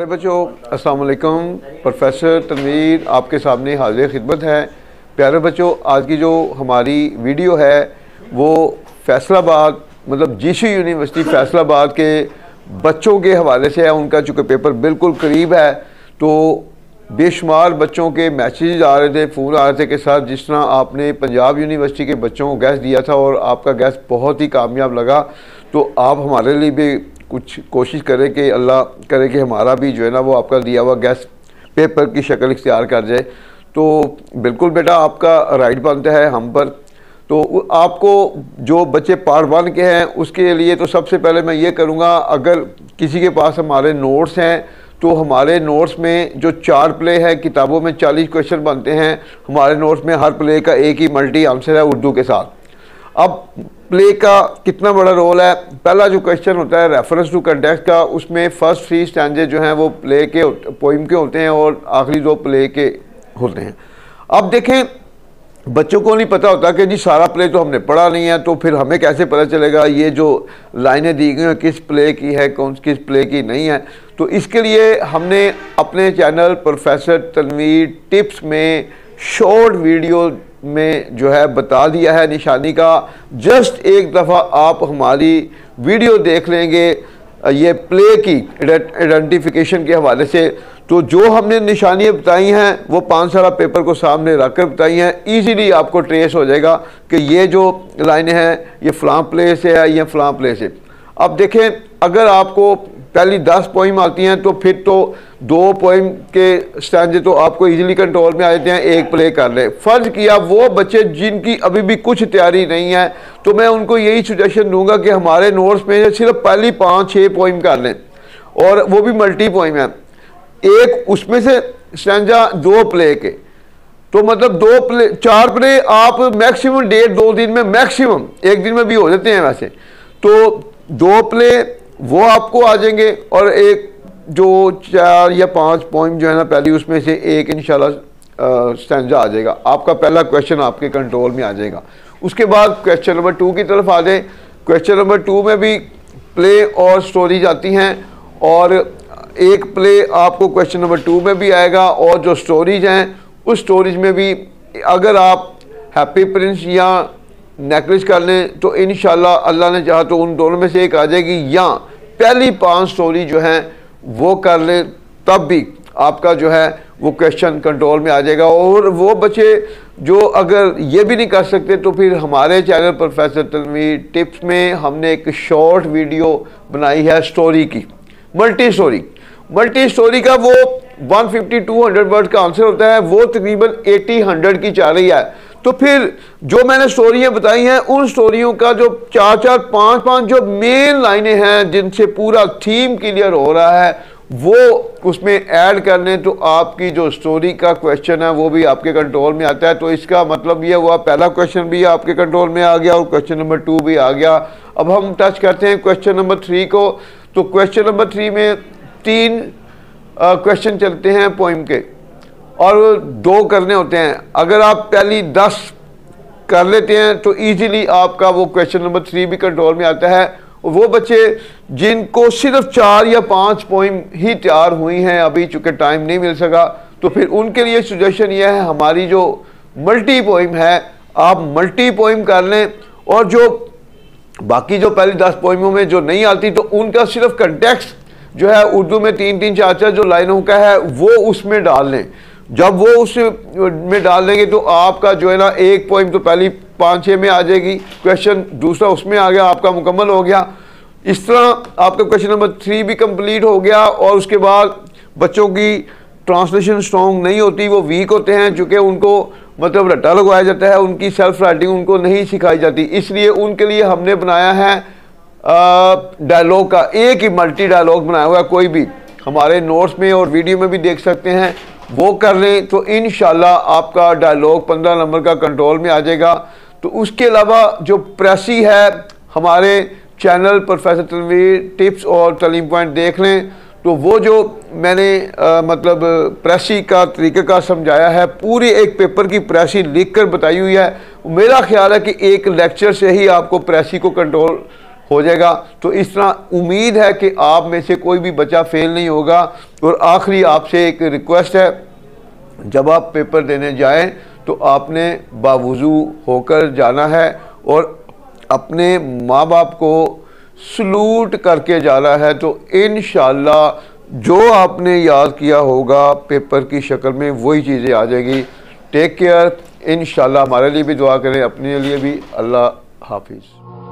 प्यारे बच्चों, अस्सलाम वालेकुम। प्रोफेसर तनवीर आपके सामने हाजिर खिदमत है। प्यारे बच्चों, आज की जो हमारी वीडियो है वो फैसलाबाद मतलब जीसी यूनिवर्सिटी फैसलाबाद के बच्चों के हवाले से है। उनका चूँकि पेपर बिल्कुल करीब है तो बेशुमार बच्चों के मैसेज आ रहे थे, फ़ोन आ रहे थे कि सर जिस तरह आपने पंजाब यूनिवर्सिटी के बच्चों को गैस दिया था और आपका गैस बहुत ही कामयाब लगा, तो आप हमारे लिए भी कुछ कोशिश करें कि अल्लाह करे कि हमारा भी जो है ना वो आपका दिया हुआ गैस पेपर की शक्ल इख्तियार कर जाए। तो बिल्कुल बेटा आपका राइट बनता है हम पर। तो आपको जो बच्चे पार्ट 1 के हैं उसके लिए तो सबसे पहले मैं ये करूँगा, अगर किसी के पास हमारे नोट्स हैं तो हमारे नोट्स में जो 4 प्ले है, किताबों में 40 क्वेश्चन बनते हैं, हमारे नोट्स में हर प्ले का एक ही मल्टी आंसर है उर्दू के साथ। अब प्ले का कितना बड़ा रोल है, पहला जो क्वेश्चन होता है रेफरेंस टू कंटेक्स्ट का, उसमें फर्स्ट 3 स्टैंजे जो हैं वो प्ले के पोइम के होते हैं और आखिरी 2 प्ले के होते हैं। अब देखें, बच्चों को नहीं पता होता कि जी सारा प्ले तो हमने पढ़ा नहीं है, तो फिर हमें कैसे पता चलेगा ये जो लाइनें दी गई हैं किस प्ले की है, कौन किस प्ले की नहीं है। तो इसके लिए हमने अपने चैनल प्रोफेसर तनवीर टिप्स में शॉर्ट वीडियो में जो है बता दिया है निशानी का। जस्ट एक दफ़ा आप हमारी वीडियो देख लेंगे ये प्ले की आइडेंटिफिकेशन के हवाले से, तो जो हमने निशानियाँ बताई हैं वो 5 सारा पेपर को सामने रखकर बताई हैं। इजीली आपको ट्रेस हो जाएगा कि ये जो लाइनें हैं ये फ़लाँ प्ले से है, ये फ़लाँ प्ले से। अब देखें, अगर आपको पहली 10 पोइम आती हैं तो फिर तो 2 पोइम के स्टैंजे तो आपको इजीली कंट्रोल में आ जाते हैं, एक प्ले कर ले। फ़र्ज किया वो बच्चे जिनकी अभी भी कुछ तैयारी नहीं है तो मैं उनको यही सजेशन दूंगा कि हमारे नोट्स में सिर्फ पहली 5-6 पोइम कर लें, और वो भी मल्टी पोइम है। एक उसमें से स्टैंजा 2 प्ले के, तो मतलब 4 प्ले आप मैक्सिमम 1.5-2 दिन में, मैक्सिमम 1 दिन में भी हो जाते हैं वैसे, तो 2 प्ले वो आपको आ जाएंगे और एक जो 4 या 5 पोइम जो है ना पहली, उसमें से एक इंशाल्लाह स्टैंजा आ जाएगा। आपका पहला क्वेश्चन आपके कंट्रोल में आ जाएगा। उसके बाद क्वेश्चन नंबर 2 की तरफ आ जाए। क्वेश्चन नंबर 2 में भी प्ले और स्टोरीज आती हैं, और एक प्ले आपको क्वेश्चन नंबर 2 में भी आएगा, और जो स्टोरीज हैं उस स्टोरीज में भी अगर आप हैप्पी प्रिंस या नेकलेस कर लें तो इंशाल्लाह अल्लाह ने चाहा तो उन दोनों में से एक आ जाएगी, या पहली 5 स्टोरी जो हैं वो कर लें, तब भी आपका जो है वो क्वेश्चन कंट्रोल में आ जाएगा। और वो बच्चे जो अगर ये भी नहीं कर सकते तो फिर हमारे चैनल प्रोफेसर तनवीर टिप्स में हमने एक शॉर्ट वीडियो बनाई है स्टोरी की, मल्टी स्टोरी का। वो 150-200 वर्ड का आंसर होता है, वो तकरीबन 80-100 की जा रही है। तो फिर जो मैंने स्टोरियाँ बताई हैं उन स्टोरियों का जो 4-4, 5-5 जो मेन लाइनें हैं जिनसे पूरा थीम क्लियर हो रहा है वो उसमें ऐड कर लें, तो आपकी जो स्टोरी का क्वेश्चन है वो भी आपके कंट्रोल में आता है। तो इसका मतलब ये हुआ पहला क्वेश्चन भी आपके कंट्रोल में आ गया और क्वेश्चन नंबर 2 भी आ गया। अब हम टच करते हैं क्वेश्चन नंबर 3 को। तो क्वेश्चन नंबर 3 में 3 क्वेश्चन चलते हैं पोइम के और 2 करने होते हैं। अगर आप पहली 10 कर लेते हैं तो इजीली आपका वो क्वेश्चन नंबर 3 भी कंट्रोल में आता है। वो बच्चे जिनको सिर्फ 4 या 5 पोइम ही तैयार हुई हैं अभी, चूँकि टाइम नहीं मिल सका, तो फिर उनके लिए सजेशन यह है हमारी जो मल्टी पोइम है आप मल्टी पोइम कर लें, और जो बाकी जो पहली 10 पोइमों में जो नहीं आती तो उनका सिर्फ कंटेक्स्ट जो है उर्दू में 3-3, 4-4 जो लाइनों का है वो उसमें डाल लें। जब वो उसमें डाल देंगे तो आपका जो है ना एक पोइम तो पहली 5-6 में आ जाएगी, क्वेश्चन दूसरा उसमें आ गया, आपका मुकम्मल हो गया। इस तरह आपका क्वेश्चन नंबर 3 भी कंप्लीट हो गया। और उसके बाद बच्चों की ट्रांसलेशन स्ट्रॉन्ग नहीं होती, वो वीक होते हैं, चूँकि उनको मतलब रट्टा लगवाया जाता है, उनकी सेल्फ राइटिंग उनको नहीं सिखाई जाती, इसलिए उनके लिए हमने बनाया है डायलॉग का एक ही मल्टी डायलॉग बनाया हुआ है। कोई भी हमारे नोट्स में और वीडियो में भी देख सकते हैं, वो कर लें तो इंशाल्लाह आपका डायलॉग 15 नंबर का कंट्रोल में आ जाएगा। तो उसके अलावा जो प्रेसी है हमारे चैनल प्रोफेसर तनवीर टिप्स और तालीम पॉइंट देख लें, तो वो जो मैंने मतलब प्रेसी का तरीक़ा समझाया है, पूरी एक पेपर की प्रेसी लिख कर बताई हुई है। मेरा ख्याल है कि एक लेक्चर से ही आपको प्रेसी को कंट्रोल हो जाएगा। तो इस तरह उम्मीद है कि आप में से कोई भी बच्चा फेल नहीं होगा। और आखिरी आपसे एक रिक्वेस्ट है, जब आप पेपर देने जाएं तो आपने बावुज़ू होकर जाना है और अपने माँ बाप को सलूट करके जाना है। तो इंशाअल्लाह जो आपने याद किया होगा पेपर की शक्ल में वही चीज़ें आ जाएगी। Take care. इंशाअल्लाह हमारे लिए भी दुआ करें, अपने लिए भी। अल्लाह हाफिज़।